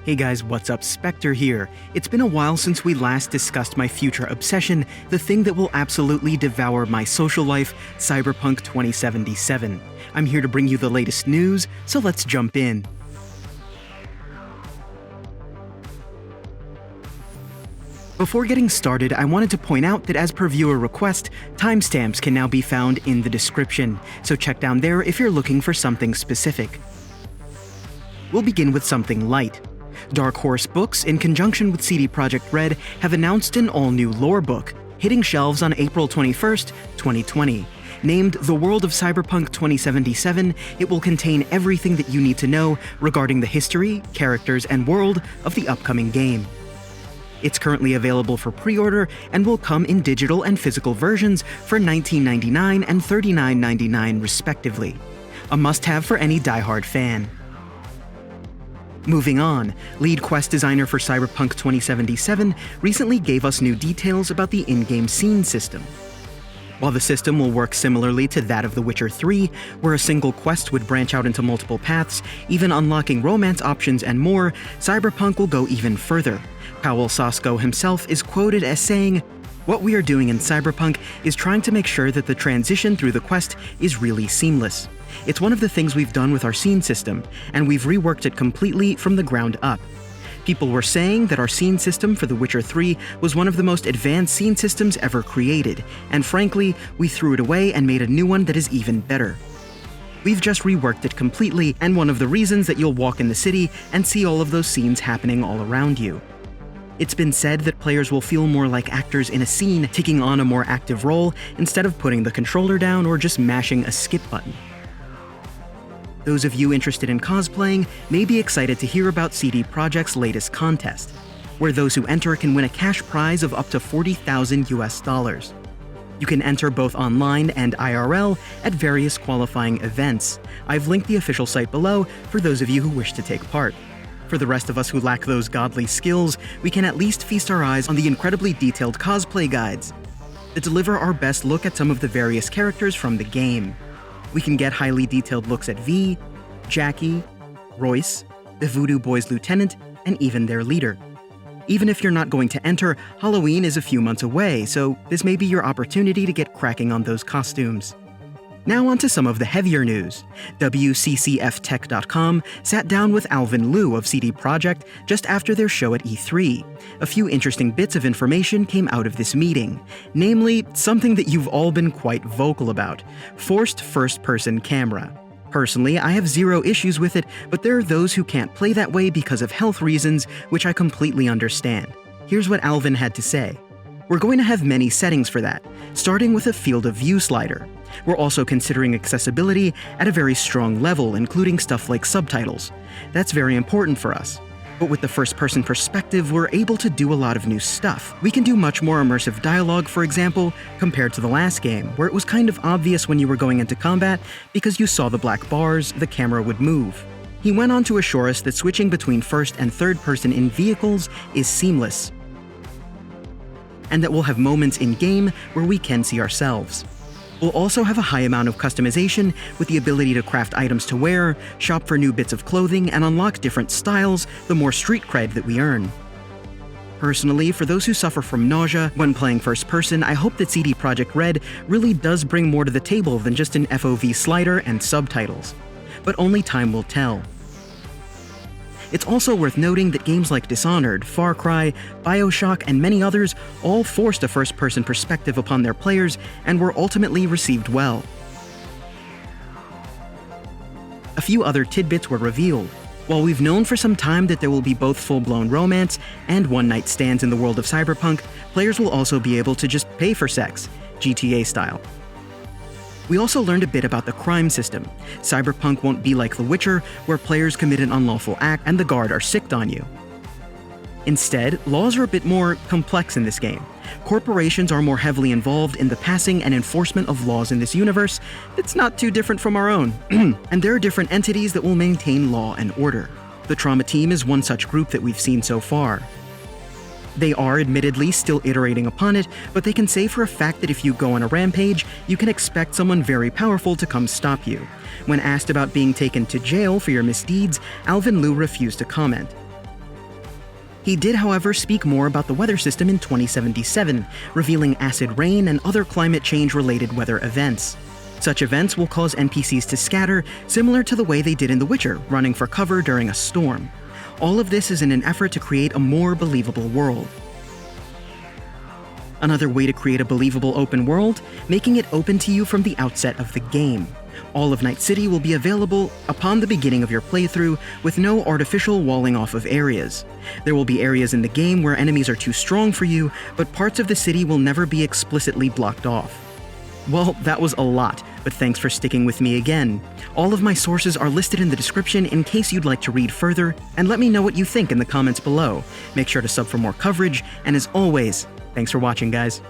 Hey guys, what's up? Spectre here. It's been a while since we last discussed my future obsession, the thing that will absolutely devour my social life, Cyberpunk 2077. I'm here to bring you the latest news, so let's jump in. Before getting started, I wanted to point out that as per viewer request, timestamps can now be found in the description, so check down there if you're looking for something specific. We'll begin with something light. Dark Horse Books, in conjunction with CD Projekt Red, have announced an all-new lore book, hitting shelves on April 21st, 2020. Named The World of Cyberpunk 2077, it will contain everything that you need to know regarding the history, characters, and world of the upcoming game. It's currently available for pre-order and will come in digital and physical versions for $19.99 and $39.99 respectively. A must-have for any die-hard fan. Moving on, lead quest designer for Cyberpunk 2077 recently gave us new details about the in-game scene system. While the system will work similarly to that of The Witcher 3, where a single quest would branch out into multiple paths, even unlocking romance options and more, Cyberpunk will go even further. Powell Sasko himself is quoted as saying, "What we are doing in Cyberpunk is trying to make sure that the transition through the quest is really seamless. It's one of the things we've done with our scene system, and we've reworked it completely from the ground up. People were saying that our scene system for The Witcher 3 was one of the most advanced scene systems ever created, and frankly, we threw it away and made a new one that is even better. We've just reworked it completely, and one of the reasons that you'll walk in the city and see all of those scenes happening all around you. It's been said that players will feel more like actors in a scene, taking on a more active role instead of putting the controller down or just mashing a skip button." Those of you interested in cosplaying may be excited to hear about CD Projekt's latest contest, where those who enter can win a cash prize of up to $40,000 US. You can enter both online and IRL at various qualifying events. I've linked the official site below for those of you who wish to take part. For the rest of us who lack those godly skills, we can at least feast our eyes on the incredibly detailed cosplay guides that deliver our best look at some of the various characters from the game. We can get highly detailed looks at V, Jackie, Royce, the Voodoo Boys Lieutenant, and even their leader. Even if you're not going to enter, Halloween is a few months away, so this may be your opportunity to get cracking on those costumes. Now on to some of the heavier news. WCCFtech.com sat down with Alvin Liu of CD Projekt just after their show at E3. A few interesting bits of information came out of this meeting, namely something that you've all been quite vocal about: forced first-person camera. Personally, I have zero issues with it, but there are those who can't play that way because of health reasons, which I completely understand. Here's what Alvin had to say. "We're going to have many settings for that, starting with a field of view slider. We're also considering accessibility at a very strong level, including stuff like subtitles. That's very important for us. But with the first-person perspective, we're able to do a lot of new stuff. We can do much more immersive dialogue, for example, compared to the last game, where it was kind of obvious when you were going into combat because you saw the black bars, the camera would move." He went on to assure us that switching between first and third-person in vehicles is seamless, and that we'll have moments in-game where we can see ourselves. We'll also have a high amount of customization with the ability to craft items to wear, shop for new bits of clothing, and unlock different styles the more street cred that we earn. Personally, for those who suffer from nausea when playing first person, I hope that CD Projekt Red really does bring more to the table than just an FOV slider and subtitles. But only time will tell. It's also worth noting that games like Dishonored, Far Cry, BioShock, and many others all forced a first-person perspective upon their players and were ultimately received well. A few other tidbits were revealed. While we've known for some time that there will be both full-blown romance and one-night stands in the world of Cyberpunk, players will also be able to just pay for sex, GTA style. We also learned a bit about the crime system. Cyberpunk won't be like The Witcher, where players commit an unlawful act and the guard are sicked on you. Instead, laws are a bit more complex in this game. Corporations are more heavily involved in the passing and enforcement of laws in this universe that's not too different from our own, and there are different entities that will maintain law and order. The Trauma Team is one such group that we've seen so far. They are admittedly still iterating upon it, but they can say for a fact that if you go on a rampage, you can expect someone very powerful to come stop you. When asked about being taken to jail for your misdeeds, Alvin Liu refused to comment. He did, however, speak more about the weather system in 2077, revealing acid rain and other climate change-related weather events. Such events will cause NPCs to scatter, similar to the way they did in The Witcher, running for cover during a storm. All of this is in an effort to create a more believable world. Another way to create a believable open world, making it open to you from the outset of the game. All of Night City will be available upon the beginning of your playthrough, with no artificial walling off of areas. There will be areas in the game where enemies are too strong for you, but parts of the city will never be explicitly blocked off. Well, that was a lot, but thanks for sticking with me again. All of my sources are listed in the description in case you'd like to read further, and let me know what you think in the comments below. Make sure to sub for more coverage, and as always, thanks for watching, guys.